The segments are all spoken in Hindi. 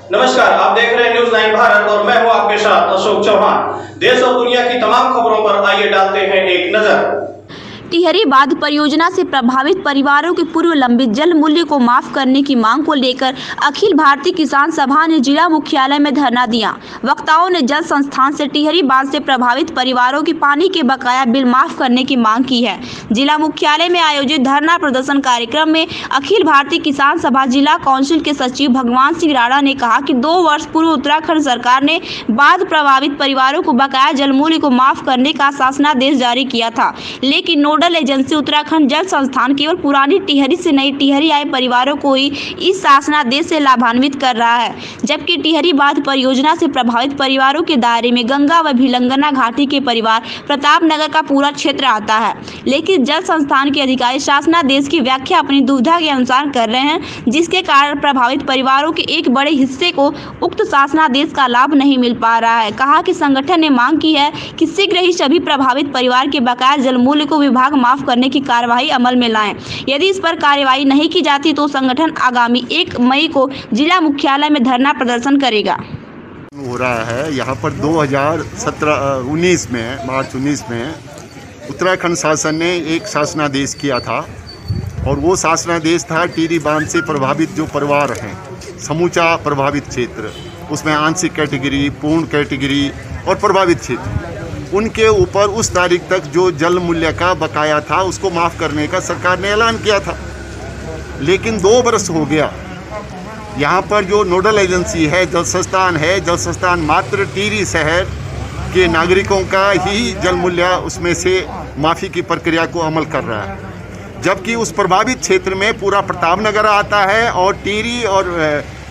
नमस्कार, आप देख रहे हैं न्यूज़ 9 भारत और मैं हूं आपके साथ अशोक चौहान। देश और दुनिया की तमाम खबरों पर आइए डालते हैं एक नजर। टिहरी बांध परियोजना से प्रभावित परिवारों के पूर्व लंबित जल मूल्य को माफ करने की मांग को लेकर अखिल भारतीय किसान सभा ने जिला मुख्यालय में धरना दिया। वक्ताओं ने जल संस्थान से टिहरी बांध से प्रभावित परिवारों की पानी के बकाया बिल माफ करने की मांग की है। जिला मुख्यालय में आयोजित धरना प्रदर्शन कार्यक्रम में अखिल भारतीय किसान सभा जिला काउंसिल के सचिव भगवान सिंह राणा ने कहा कि 2 वर्ष पूर्व उत्तराखंड सरकार ने बाढ़ प्रभावित परिवारों को बकाया जल मूल्य को माफ करने का शासनादेश जारी किया था, लेकिन नोडल एजेंसी उत्तराखंड जल संस्थान केवल पुरानी टिहरी से नई टिहरी आए परिवारों को ही इस शासनादेश से लाभान्वित कर रहा है, जबकि टिहरी बांध परियोजना से प्रभावित परिवारों के दायरे में गंगा व भिलंगना घाटी के परिवार प्रताप नगर का पूरा क्षेत्र आता है। लेकिन जल संस्थान के अधिकारी शासनादेश की व्याख्या अपनी दुविधा के अनुसार कर रहे हैं, जिसके कारण प्रभावित परिवारों के एक बड़े हिस्से को उक्त शासनादेश का लाभ नहीं मिल पा रहा है। कहा कि संगठन ने मांग की है कि शीघ्र ही सभी प्रभावित परिवार के बकाया जल मूल्य को विभाग माफ करने की कार्यवाही अमल में लाएं। यदि इस पर कार्यवाही नहीं की जाती तो संगठन आगामी 1 मई को जिला मुख्यालय में धरना प्रदर्शन करेगा। हो रहा है यहाँ पर 2019 में मार्च 19 में उत्तराखंड शासन ने एक शासनादेश किया था और वो शासनादेश था टिहरी बांध से प्रभावित जो परिवार हैं, समूचा प्रभावित क्षेत्र, उसमें आंशिक कैटेगरी, पूर्ण कैटेगरी और प्रभावित क्षेत्र, उनके ऊपर उस तारीख तक जो जल मूल्य का बकाया था उसको माफ़ करने का सरकार ने ऐलान किया था। लेकिन 2 वर्ष हो गया, यहाँ पर जो नोडल एजेंसी है जल संस्थान है, जल संस्थान मात्र टिहरी शहर के नागरिकों का ही जल मूल्य उसमें से माफ़ी की प्रक्रिया को अमल कर रहा है, जबकि उस प्रभावित क्षेत्र में पूरा प्रताप नगर आता है और टिहरी और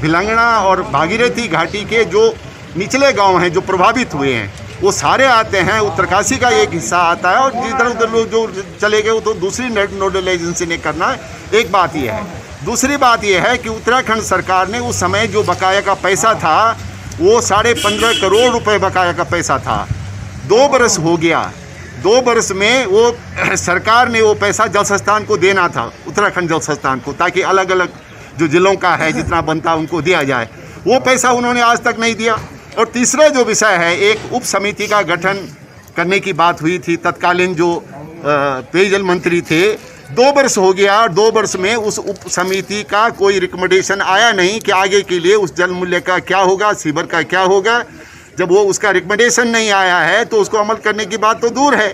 भिलंगना और भागीरथी घाटी के जो निचले गांव हैं जो प्रभावित हुए हैं वो सारे आते हैं। उत्तरकाशी का एक हिस्सा आता है और जिधर उधर लोग जो चले गए वो तो दूसरी नोडल एजेंसी ने करना है। एक बात यह है। दूसरी बात यह है कि उत्तराखंड सरकार ने उस समय जो बकाया का पैसा था वो 15.5 करोड़ रुपए बकाया का पैसा था। 2 बरस हो गया, 2 बरस में वो सरकार ने वो पैसा जल संस्थान को देना था, उत्तराखंड जल संस्थान को, ताकि अलग अलग जो जिलों का है जितना बनता उनको दिया जाए। वो पैसा उन्होंने आज तक नहीं दिया। और तीसरा जो विषय है, एक उप समिति का गठन करने की बात हुई थी, तत्कालीन जो पेयजल मंत्री थे। 2 वर्ष हो गया और 2 वर्ष में उस उप समिति का कोई रिकमेंडेशन आया नहीं कि आगे के लिए उस जल मूल्य का क्या होगा, सीवर का क्या होगा। जब वो उसका रिकमेंडेशन नहीं आया है तो उसको अमल करने की बात तो दूर है।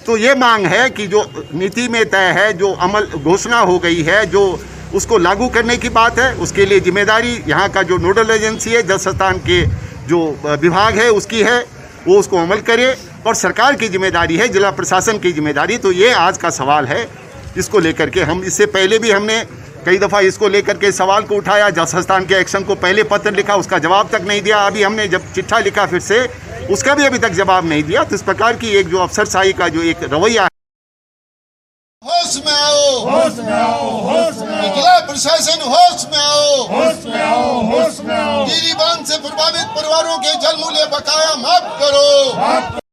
तो ये मांग है कि जो नीति में तय है, जो अमल घोषणा हो गई है, जो उसको लागू करने की बात है, उसके लिए जिम्मेदारी यहाँ का जो नोडल एजेंसी है, जल संस्थान के जो विभाग है उसकी है, वो उसको अमल करे, और सरकार की जिम्मेदारी है, जिला प्रशासन की जिम्मेदारी। तो ये आज का सवाल है, इसको लेकर के हम इससे पहले भी हमने कई दफ़ा इसको लेकर के सवाल को उठाया। जल संस्थान के एक्शन को पहले पत्र लिखा, उसका जवाब तक नहीं दिया। अभी हमने जब चिट्ठा लिखा फिर से, उसका भी अभी तक जवाब नहीं दिया। तो इस प्रकार की एक जो अफसरशाही का जो एक रवैया है, होश में आओ, होश में आओ, होश में आओ, जिला प्रशासन होश में आओ, होश में आओ, होश में आओ। टिहरी बांध से प्रभावित परिवारों के जल मूल्य बकाया माफ करो।